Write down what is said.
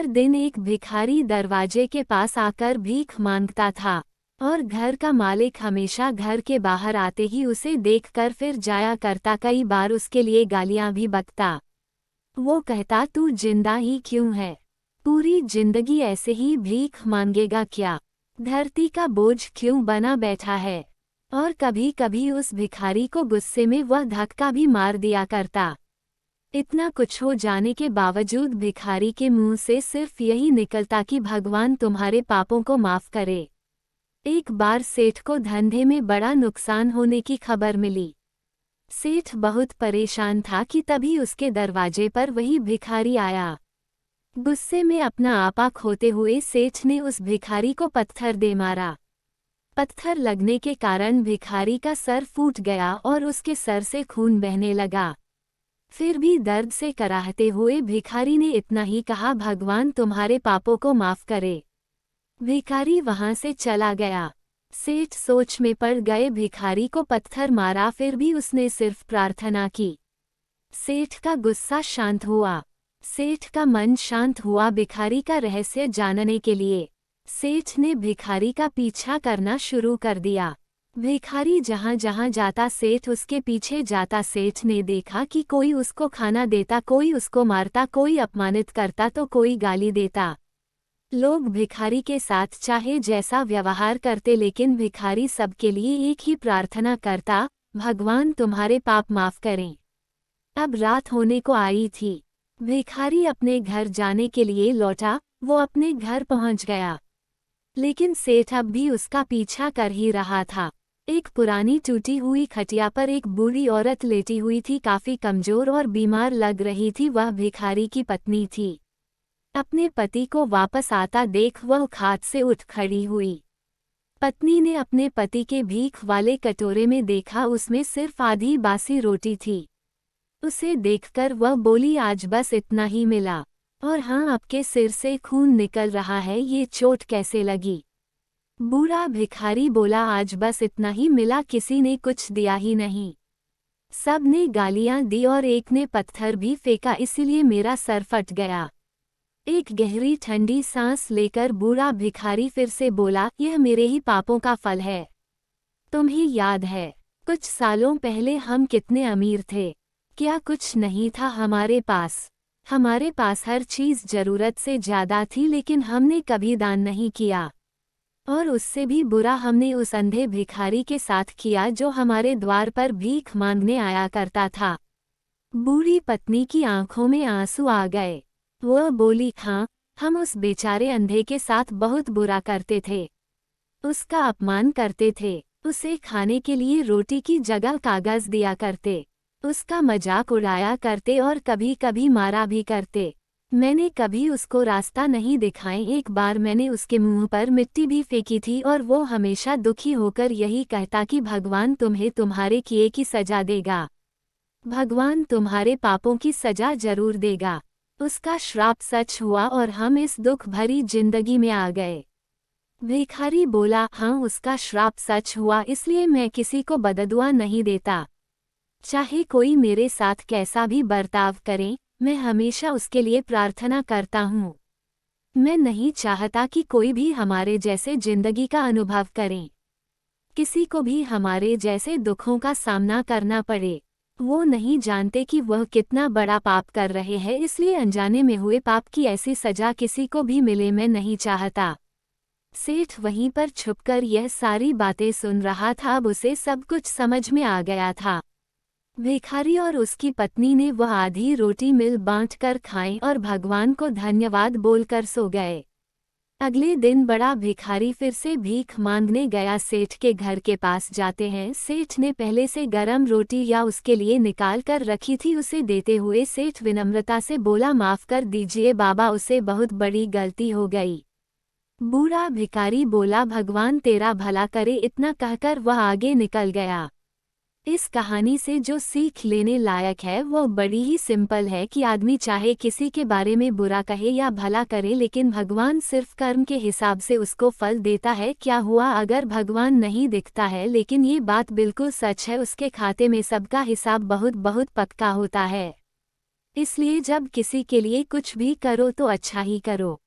हर दिन एक भिखारी दरवाजे के पास आकर भीख मांगता था और घर का मालिक हमेशा घर के बाहर आते ही उसे देखकर फिर जाया करता। कई बार उसके लिए गालियां भी बकता। वो कहता, तू जिंदा ही क्यों है? पूरी जिंदगी ऐसे ही भीख मांगेगा क्या? धरती का बोझ क्यों बना बैठा है? और कभी कभी उस भिखारी को गुस्से में वह धक्का भी मार दिया करता। इतना कुछ हो जाने के बावजूद भिखारी के मुंह से सिर्फ यही निकलता कि भगवान तुम्हारे पापों को माफ करे। एक बार सेठ को धंधे में बड़ा नुकसान होने की खबर मिली। सेठ बहुत परेशान था कि तभी उसके दरवाजे पर वही भिखारी आया। गुस्से में अपना आपा खोते हुए सेठ ने उस भिखारी को पत्थर दे मारा। पत्थर लगने के कारण भिखारी का सर फूट गया और उसके सर से खून बहने लगा। फिर भी दर्द से कराहते हुए भिखारी ने इतना ही कहा, भगवान तुम्हारे पापों को माफ करे। भिखारी वहां से चला गया। सेठ सोच में पड़ गए। भिखारी को पत्थर मारा, फिर भी उसने सिर्फ प्रार्थना की। सेठ का गुस्सा शांत हुआ। सेठ का मन शांत हुआ भिखारी का रहस्य जानने के लिए। सेठ ने भिखारी का पीछा करना शुरू कर दिया। भिखारी जहां जहां जाता सेठ उसके पीछे जाता। सेठ ने देखा कि कोई उसको खाना देता, कोई उसको मारता, कोई अपमानित करता तो कोई गाली देता। लोग भिखारी के साथ चाहे जैसा व्यवहार करते, लेकिन भिखारी सबके लिए एक ही प्रार्थना करता, भगवान तुम्हारे पाप माफ करें। अब रात होने को आई थी। भिखारी अपने घर जाने के लिए लौटा। वो अपने घर पहुंच गया, लेकिन सेठ अब भी उसका पीछा कर ही रहा था। एक पुरानी टूटी हुई खटिया पर एक बूढ़ी औरत लेटी हुई थी, काफी कमजोर और बीमार लग रही थी। वह भिखारी की पत्नी थी। अपने पति को वापस आता देख वह खाट से उठ खड़ी हुई। पत्नी ने अपने पति के भीख वाले कटोरे में देखा, उसमें सिर्फ आधी बासी रोटी थी। उसे देखकर वह बोली, आज बस इतना ही मिला, और हाँ, आपके सिर से खून निकल रहा है, ये चोट कैसे लगी? बूढ़ा भिखारी बोला, आज बस इतना ही मिला, किसी ने कुछ दिया ही नहीं। सब ने गालियां दी और एक ने पत्थर भी फेंका, इसीलिए मेरा सर फट गया। एक गहरी ठंडी सांस लेकर बूढ़ा भिखारी फिर से बोला, यह मेरे ही पापों का फल है। तुम्हें याद है कुछ सालों पहले हम कितने अमीर थे? क्या कुछ नहीं था हमारे पास? हमारे पास हर चीज जरूरत से ज्यादा थी, लेकिन हमने कभी दान नहीं किया। और उससे भी बुरा हमने उस अंधे भिखारी के साथ किया जो हमारे द्वार पर भीख मांगने आया करता था। बूढ़ी पत्नी की आंखों में आंसू आ गए। वह बोली, हाँ, हम उस बेचारे अंधे के साथ बहुत बुरा करते थे। उसका अपमान करते थे। उसे खाने के लिए रोटी की जगह कागज दिया करते। उसका मजाक उड़ाया करते और कभी कभी मारा भी करते। मैंने कभी उसको रास्ता नहीं दिखाए। एक बार मैंने उसके मुंह पर मिट्टी भी फेंकी थी और वो हमेशा दुखी होकर यही कहता कि भगवान तुम्हें तुम्हारे किए की सजा देगा। भगवान तुम्हारे पापों की सजा जरूर देगा। उसका श्राप सच हुआ और हम इस दुख भरी जिंदगी में आ गए। भिखारी बोला, हाँ, उसका श्राप सच हुआ, इसलिए मैं किसी को बददुआ नहीं देता। चाहे कोई मेरे साथ कैसा भी बर्ताव करे, मैं हमेशा उसके लिए प्रार्थना करता हूँ। मैं नहीं चाहता कि कोई भी हमारे जैसे जिंदगी का अनुभव करे, किसी को भी हमारे जैसे दुखों का सामना करना पड़े। वो नहीं जानते कि वह कितना बड़ा पाप कर रहे हैं, इसलिए अनजाने में हुए पाप की ऐसी सजा किसी को भी मिले, मैं नहीं चाहता। सेठ वहीं पर छुपकर यह सारी बातें सुन रहा था। अब उसे सब कुछ समझ में आ गया था। भिखारी और उसकी पत्नी ने वह आधी रोटी मिल बांटकर खाई और भगवान को धन्यवाद बोलकर सो गए। अगले दिन बड़ा भिखारी फिर से भीख मांगने गया। सेठ के घर के पास जाते हैं। सेठ ने पहले से गरम रोटी या उसके लिए निकाल कर रखी थी। उसे देते हुए सेठ विनम्रता से बोला, माफ कर दीजिए बाबा, उसे बहुत बड़ी गलती हो गई। बूढ़ा भिखारी बोला, भगवान तेरा भला करे। इतना कहकर वह आगे निकल गया। इस कहानी से जो सीख लेने लायक है वो बड़ी ही सिंपल है कि आदमी चाहे किसी के बारे में बुरा कहे या भला करे, लेकिन भगवान सिर्फ कर्म के हिसाब से उसको फल देता है। क्या हुआ अगर भगवान नहीं दिखता है, लेकिन ये बात बिल्कुल सच है, उसके खाते में सबका हिसाब बहुत बहुत पक्का होता है। इसलिए जब किसी के लिए कुछ भी करो तो अच्छा ही करो।